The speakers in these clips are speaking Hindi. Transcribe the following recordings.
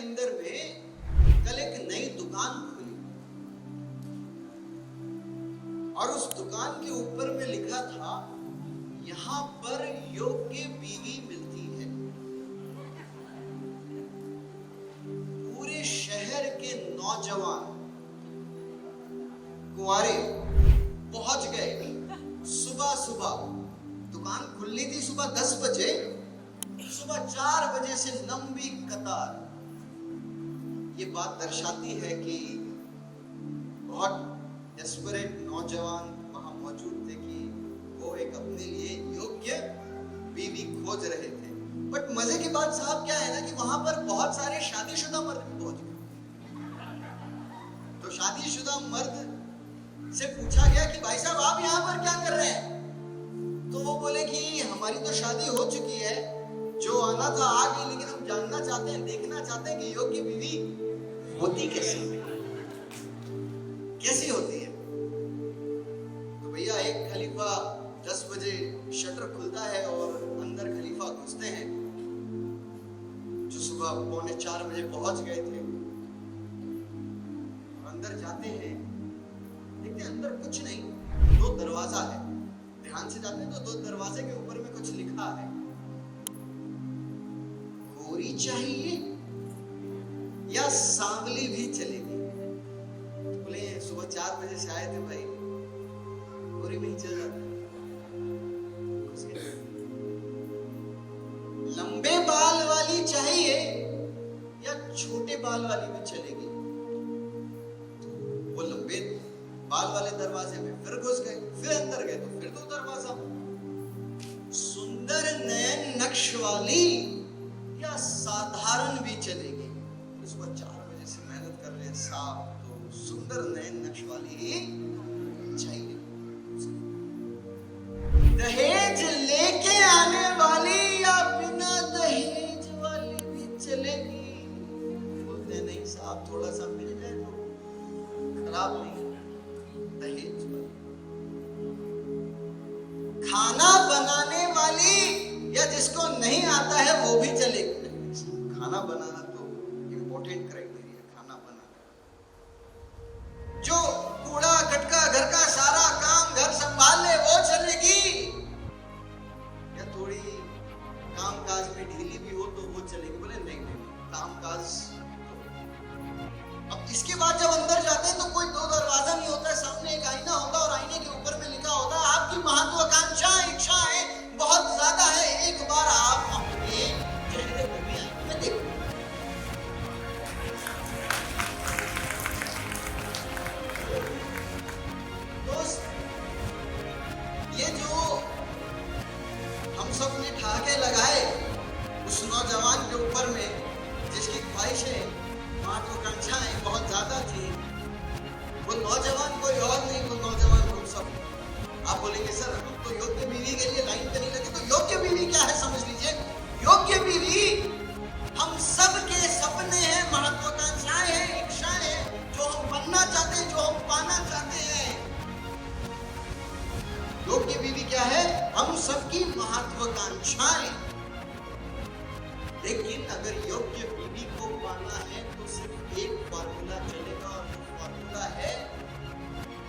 अंदर में कल एक नई दुकान खुली और उस दुकान के ऊपर में लिखा था, यहां पर योग्य बीवी मिलती है। पूरे शहर के नौजवान कुंवारे पहुंच गए। सुबह सुबह दुकान खुलनी थी, सुबह 10 बजे, सुबह 4 बजे से लंबी कतार। ये बात दर्शाती है कि बहुत डेस्परेट नौजवान वहां मौजूद थे कि वो एक अपने लिए योग्य बीवी खोज रहे थे। बट मजे की बात साहब क्या है ना कि वहां पर बहुत सारे शादीशुदा मर्द भी पहुंच गए। तो शादीशुदा मर्द से पूछा गया कि भाई साहब आप यहाँ पर क्या कर रहे हैं? तो वो बोले कि हमारी तो शादी हो चुकी है, जो आना था आ गई, लेकिन हम जानना चाहते हैं, देखना चाहते हैं कि योग्य बीवी होती कैसी होती है। तो भैया एक खलीफा 10 बजे शटर खुलता है और अंदर खलीफा घुसते हैं, जो सुबह 3:45 बजे पहुंच गए थे। अंदर जाते हैं, देखते हैं अंदर कुछ नहीं, 2 दरवाजा है। ध्यान से जाते हैं तो 2 दरवाजे के ऊपर में कुछ लिखा है, गोरी चाहिए या सांवली भी चलेगी। बोले सुबह 4 बजे से आए थे भाई, गोरी में ही चल जाते। लंबे बाल वाली चाहिए या छोटे बाल वाली भी चलेगी। वो लंबे बाल वाले दरवाजे में फिर घुस गए, फिर अंदर गए तो फिर 2 दरवाजा। सुंदर नयन नक्श वाली या साधारण भी चलेगी। सुबह 4 बजे से मेहनत कर रहे हैं साहब, तो सुंदर नयन नक्श वाली ही चाहिए। दहेज लेके आने वाली या बिना दहेज वाली भी चलेगी। बोलते नहीं साहब थोड़ा सा मिल जाए तो खराब नहीं। दहेज खाना बनाने वाली या जिसको नहीं आता है वो भी चलेगी। खाना बनाना तो इम्पोर्टेंट क्राइटेरिया, खाना बनाना। जो कूड़ा कटका घर का सारा काम घर संभाल ले वो चलेगी, या थोड़ी कामकाज में ढीली भी हो तो वो चलेगी। बोले नहीं कामकाज। अब इसके बाद जब अंदर जाते हैं तो कोई 2 दरवाजा नहीं होता है, सामने एक आईना होगा और आईने के ऊपर में लिखा होता है, आपकी महत्वाकांक्षा इच्छाएं बहुत ज्यादा है, एक बार आप अपने चेहरे को भी आईने में देखो। दोस्त, ये जो हम सब ने ठाके लगाए उस नौजवान के ऊपर में, जिसकी ख्वाहिशें महत्वाकांक्षाएं बहुत ज्यादा थी, वो नौजवान कोई और नहीं, वो नौजवान हम सब। आप बोलेंगे सर हम तो योग्य बीवी के लिए लाइन पे नहीं लगे, तो योग्य बीवी क्या है समझ लीजिए। योग्य बीवी हम सब के सपने हैं, महत्वाकांक्षाएं हैं, इच्छाएं हैं, जो हम बनना चाहते हैं, जो हम पाना चाहते हैं। योग्य बीवी क्या है? हम सबकी महत्वाकांक्षाएं। लेकिन अगर योग्य बीवी को पाना है तो सिर्फ एक फॉर्मूला चलेगा, और वो फॉर्मूला है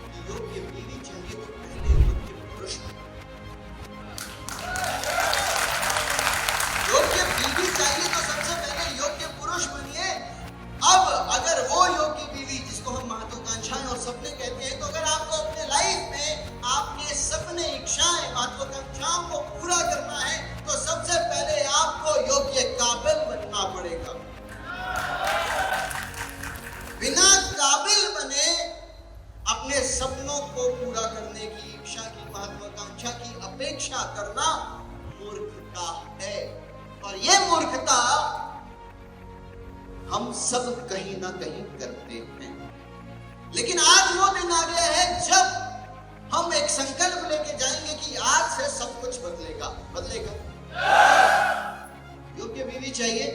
कि योग्य बीवी चाहिए तो पहले योग्य पुरुष। योग्य बीवी चाहिए तो सबसे पहले योग्य पुरुष बनिए। अब अगर वो योग्य बीवी जिसको हम महत्वाकांक्षाएं और सपने कहते हैं, तो अगर आपको अपने लाइफ में आपके सपने, इच्छाएं, महत्वाकांक्षाओं को पूरा करना है तो सबसे पहले आपको योग्य काबिल बनना पड़ेगा। बिना काबिल बने अपने सपनों को पूरा करने की, इच्छा की, महत्वाकांक्षा की अपेक्षा करना मूर्खता है। और ये मूर्खता हम सब कहीं ना कहीं करते हैं। लेकिन आज वो दिन आ गया है जब हम एक संकल्प लेके जाएंगे कि आज से सब कुछ बदलेगा। योग्य बीवी चाहिए,